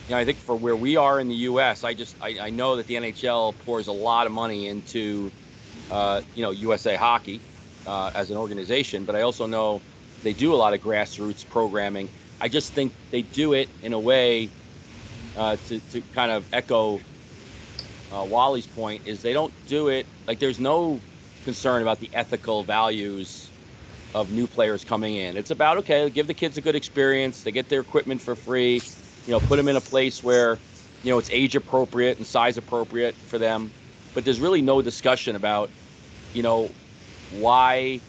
I think for where we are in the U.S., I know that the NHL pours a lot of money into USA Hockey as an organization, but I also know they do a lot of grassroots programming. I just think they do it in a way to kind of echo Wally's point, is they don't do it like there's no concern about the ethical values of new players coming in. It's about, okay, give the kids a good experience. They get their equipment for free, put them in a place where, it's age appropriate and size appropriate for them. But there's really no discussion about, why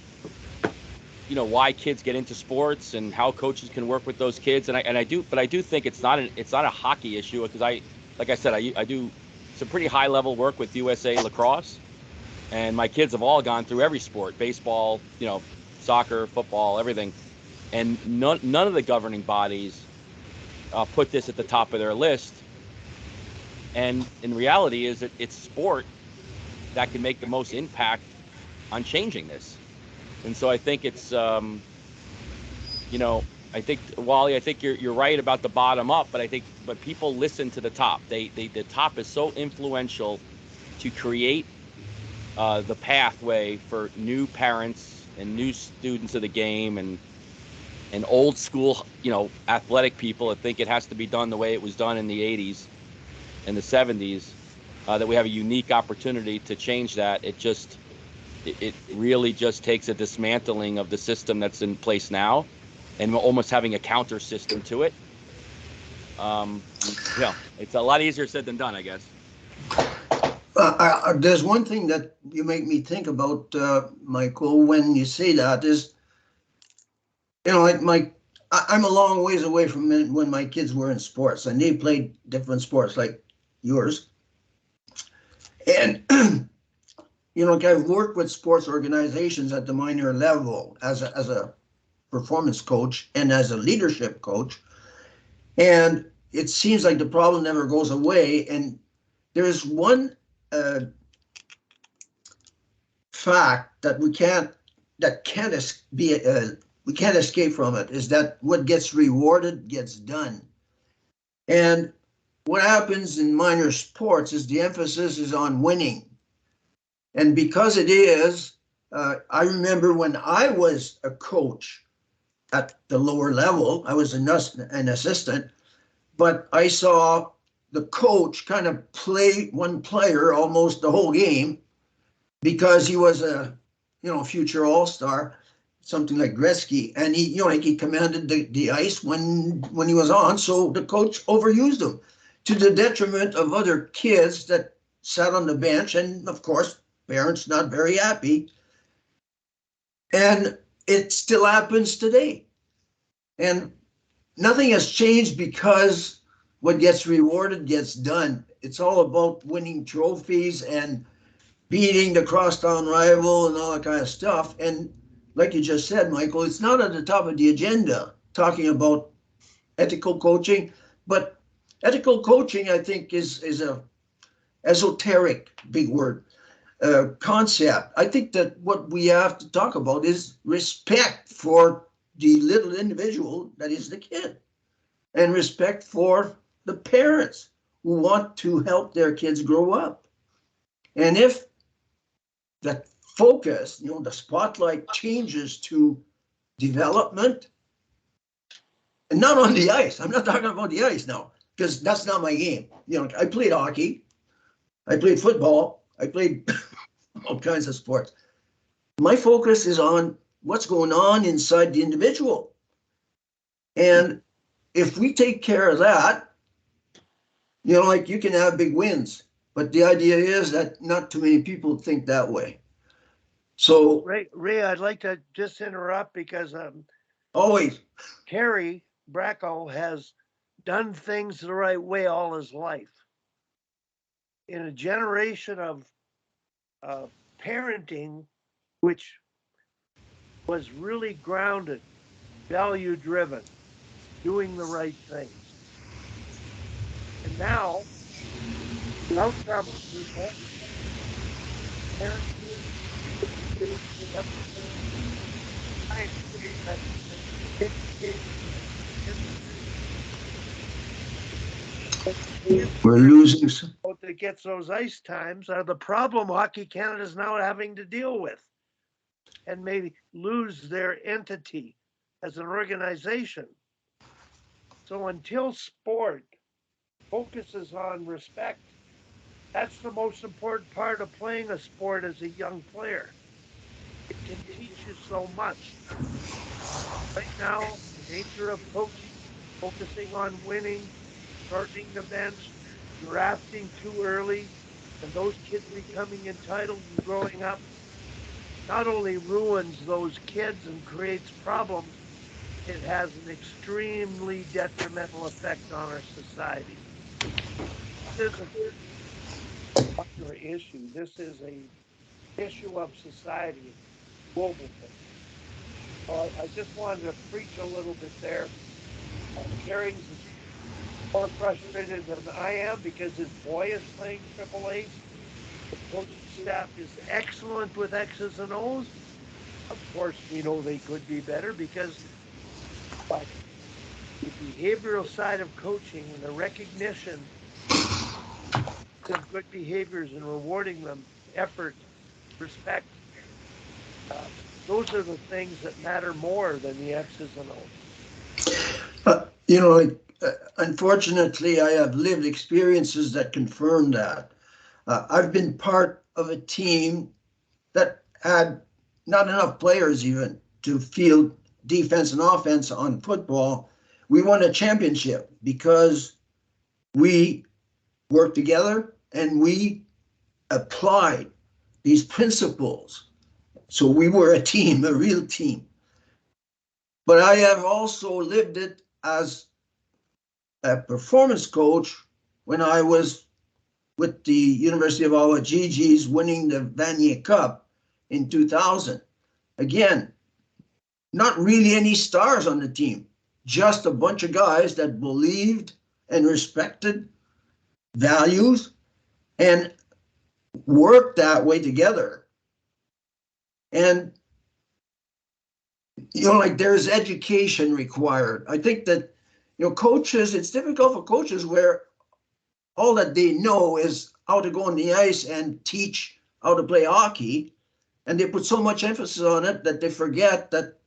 kids get into sports and how coaches can work with those kids. And I do think it's not a hockey issue, because like I said, I do some pretty high level work with USA lacrosse, and my kids have all gone through every sport: baseball, soccer, football, everything. And none of the governing bodies put this at the top of their list. And in reality, is that it's sport that can make the most impact on changing this. And so I think it's, I think, Wally, I think you're right about the bottom up, but people listen to the top. The top is so influential to create the pathway for new parents and new students of the game, and old school, athletic people that think it has to be done the way it was done in the 80s and the 70s, that we have a unique opportunity to change that. It really just takes a dismantling of the system that's in place now, and almost having a counter system to it. It's a lot easier said than done, I guess. There's one thing that you make me think about, Michael, when you say that is, I'm a long ways away from when my kids were in sports, and they played different sports like yours. And, I've worked with sports organizations at the minor level as a performance coach and as a leadership coach. And it seems like the problem never goes away. And there's one fact that we can't escape from it, is that what gets rewarded gets done. And what happens in minor sports is the emphasis is on winning. And because it is, I remember when I was a coach at the lower level, I was an assistant, but I saw the coach kind of play one player almost the whole game, because he was a future all-star, something like Gretzky, and he commanded the ice when he was on, so the coach overused him to the detriment of other kids that sat on the bench, and of course parents not very happy. And it still happens today, and nothing has changed, because what gets rewarded gets done. It's all about winning trophies and beating the crosstown rival and all that kind of stuff. And like you just said, Michael, it's not at the top of the agenda talking about ethical coaching, but ethical coaching, I think, is a esoteric, big word, concept. I think that what we have to talk about is respect for the little individual that is the kid, and respect for the parents who want to help their kids grow up. And if the focus, the spotlight changes to development, and not on the ice. I'm not talking about the ice now, because that's not my game. I played hockey, I played football, I played all kinds of sports. My focus is on what's going on inside the individual. And if we take care of that, you can have big wins. But the idea is that not too many people think that way. So Ray, I'd like to just interrupt, because always Terry Bracco has done things the right way all his life. In a generation of parenting, which was really grounded, value driven, doing the right things. And now, the outcome people, parents, We're losing. That gets those ice times are the problem Hockey Canada is now having to deal with, and maybe lose their entity as an organization. So until sport focuses on respect, that's the most important part of playing a sport as a young player. It can teach you so much. Right now, the nature of coaching, focusing on winning, shortening the bench, drafting too early, and those kids becoming entitled and growing up, not only ruins those kids and creates problems, it has an extremely detrimental effect on our society. This isn't a minor issue. This is a issue of society, global thing. So I just wanted to preach a little bit there. Kerry's more frustrated than I am because his boy is playing Triple A. The coaching staff is excellent with X's and O's. Of course, we know they could be better because, but the behavioral side of coaching and the recognition of good behaviors and rewarding them, effort, respect, uh, those are the things that matter more than the X's and O's. Unfortunately, I have lived experiences that confirm that. I've been part of a team that had not enough players even to field defense and offense on football. We won a championship because we worked together and we applied these principles. So we were a team, a real team. But I have also lived it as a performance coach when I was with the University of Ottawa GGs winning the Vanier Cup in 2000. Again, not really any stars on the team, just a bunch of guys that believed and respected values and worked that way together. And, like there's education required. I think that, coaches, it's difficult for coaches where all that they know is how to go on the ice and teach how to play hockey. And they put so much emphasis on it that they forget that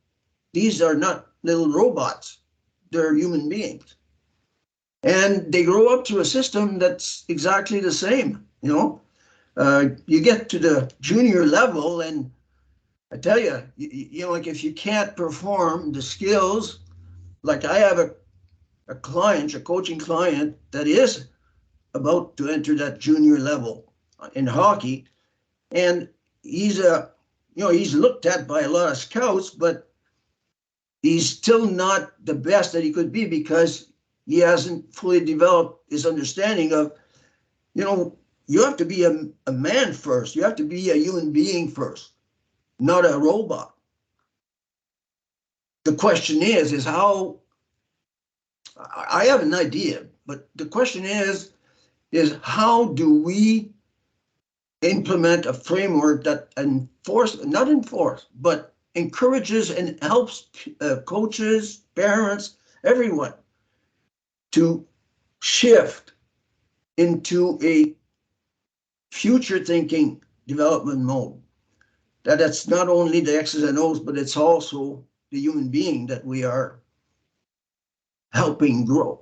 these are not little robots. They're human beings. And they grow up to a system that's exactly the same, you get to the junior level and I tell you, like if you can't perform the skills, like I have a client, a coaching client that is about to enter that junior level in hockey. And he's he's looked at by a lot of scouts, but he's still not the best that he could be because he hasn't fully developed his understanding of, you have to be a man first. You have to be a human being first, not a robot. The question is how, I have an idea, but the question is how do we implement a framework that but encourages and helps coaches, parents, everyone to shift into a future thinking development mode. That's not only the X's and O's, but it's also the human being that we are helping grow.